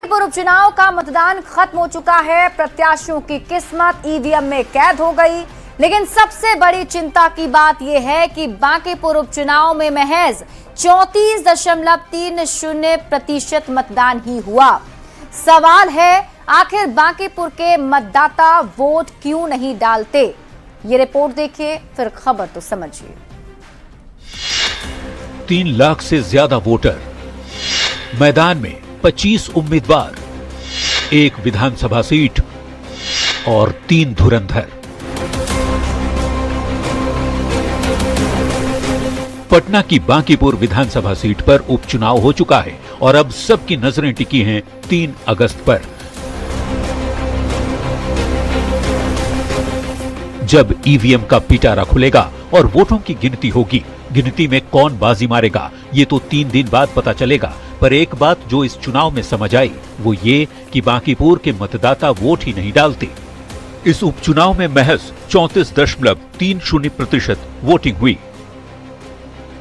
बांकीपुर उपचुनाव का मतदान खत्म हो चुका है। प्रत्याशियों की किस्मत ईवीएम में कैद हो गई। लेकिन सबसे बड़ी चिंता की बात यह है कि बांकीपुर उपचुनाव में महज 34.30% मतदान ही हुआ। सवाल है, आखिर बांकीपुर के मतदाता वोट क्यों नहीं डालते? ये रिपोर्ट देखिए, फिर खबर तो समझिए। 3 लाख से ज्यादा वोटर, मैदान में 25 उम्मीदवार, 1 विधानसभा सीट और 3 धुरंधर। पटना की बांकीपुर विधानसभा सीट पर उपचुनाव हो चुका है और अब सबकी नजरें टिकी हैं 3 अगस्त पर, जब ईवीएम का पिटारा खुलेगा और वोटों की गिनती होगी। गिनती में कौन बाजी मारेगा ये तो 3 दिन बाद पता चलेगा। पर एक बात जो इस चुनाव में समझ आई वो ये कि बांकीपुर के मतदाता वोट ही नहीं डालते। इस उपचुनाव में महज 34.30% वोटिंग हुई।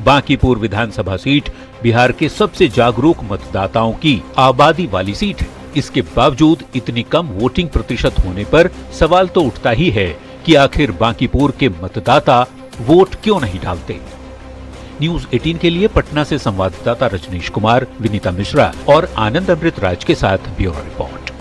बांकीपुर विधानसभा सीट बिहार के सबसे जागरूक मतदाताओं की आबादी वाली सीट है। इसके बावजूद इतनी कम वोटिंग प्रतिशत होने पर सवाल तो उठता ही है कि आखिर बांकीपुर के मतदाता वोट क्यों नहीं डालते। न्यूज 18 के लिए पटना से संवाददाता रजनीश कुमार, विनीता मिश्रा और आनंद अमृत राज के साथ ब्यूरो रिपोर्ट।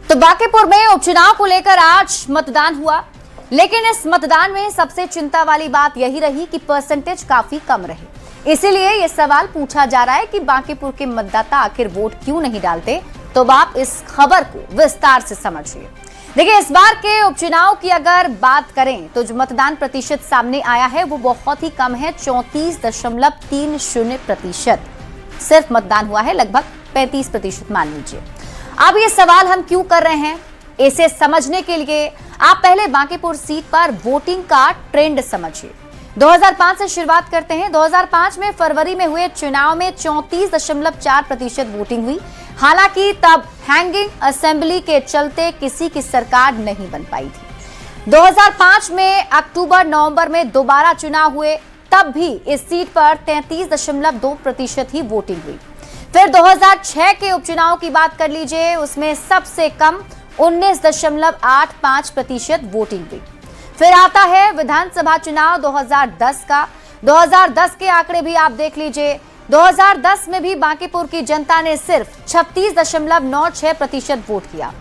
तो बांकीपुर में उपचुनाव को लेकर आज मतदान हुआ, लेकिन इस मतदान में सबसे चिंता वाली बात यही रही कि परसेंटेज काफी कम रहे। इसीलिए यह सवाल पूछा जा रहा है कि बांकीपुर के मतदाता आखिर वोट क्यों नहीं डालते। तो आप इस खबर को विस्तार से समझिए। देखिए, इस बार के उपचुनाव की अगर बात करें तो जो मतदान प्रतिशत सामने आया है वो बहुत ही कम है, 34.30% सिर्फ मतदान हुआ है, लगभग 35% मान लीजिए। अब ये सवाल हम क्यों कर रहे हैं, इसे समझने के लिए आप पहले बांकीपुर सीट पर वोटिंग का ट्रेंड समझिए। 2005 से शुरुआत करते हैं। 2005 में फरवरी में हुए चुनाव में 34.4% वोटिंग हुई। हालांकि तब हैंगिंग असेंबली के चलते किसी की सरकार नहीं बन पाई थी। 2005 में अक्टूबर-नवंबर में दोबारा चुनाव हुए, तब भी इस सीट पर 33.2% ही वोटिंग हुई। फिर 2006 के उपचुनाव की बात कर लीजिए, उसमें सबसे कम 19.85% वोटिंग हुई। फिर आता है विधानसभा चुनाव 2010 का। 2010 के आंकड़े भी आप देख लीजिए। 2010 में भी बांकीपुर की जनता ने सिर्फ 36.96% वोट किया।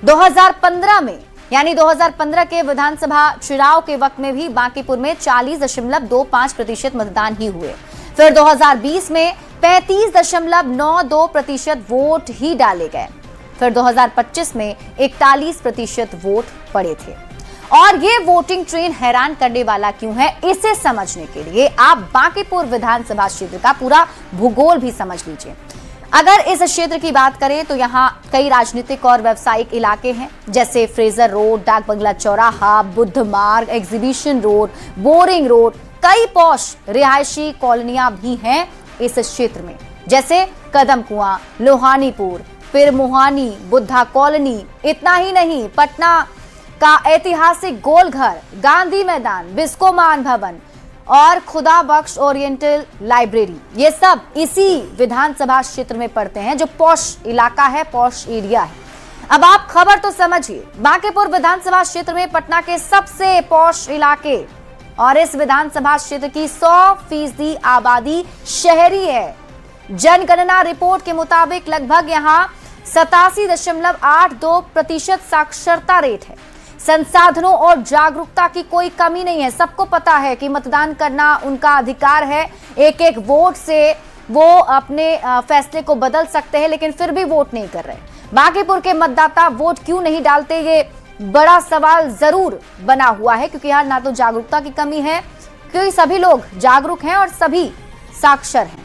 2015 में, यानी 2015 के विधानसभा चुनाव के वक्त में भी बांकीपुर में 40.25% मतदान ही हुए। फिर 2020 में 35.92% वोट ही डाले गए। फिर 2025 में 41% वोट पड़े थे। और ये वोटिंग ट्रेंड हैरान करने वाला क्यों है, इसे समझने के लिए आप बांकीपुर विधानसभा क्षेत्र का पूरा भूगोल भी समझ लीजिए। अगर इस क्षेत्र की बात करें तो यहाँ कई राजनीतिक और व्यावसायिक इलाके हैं, जैसे फ्रेजर रोड, डाक बंगला चौराहा, बुद्ध मार्ग, एग्जीबिशन रोड, बोरिंग रोड। कई पॉश रिहायशी कॉलोनियां भी हैं इस क्षेत्र में, जैसे कदम कुआं, लोहानीपुर, फिर मोहानी, बुद्धा कॉलोनी। इतना ही नहीं, पटना का ऐतिहासिक गोलघर, गांधी मैदान, बिस्कोमान भवन और खुदा बख्श ओरिएंटल लाइब्रेरी, ये सब इसी विधानसभा क्षेत्र में पड़ते हैं, जो पॉश इलाका है, पॉश एरिया है। अब आप खबर तो समझिए। बांकीपुर विधानसभा क्षेत्र में पटना के सबसे पॉश इलाके और इस विधानसभा क्षेत्र की 100% आबादी शहरी है। जनगणना रिपोर्ट के मुताबिक लगभग यहाँ 87.82% साक्षरता रेट है। संसाधनों और जागरूकता की कोई कमी नहीं है। सबको पता है कि मतदान करना उनका अधिकार है। एक एक वोट से वो अपने फैसले को बदल सकते हैं, लेकिन फिर भी वोट नहीं कर रहे। बांकीपुर के मतदाता वोट क्यों नहीं डालते, ये बड़ा सवाल जरूर बना हुआ है, क्योंकि यहाँ ना तो जागरूकता की कमी है, क्योंकि सभी लोग जागरूक हैं और सभी साक्षर हैं।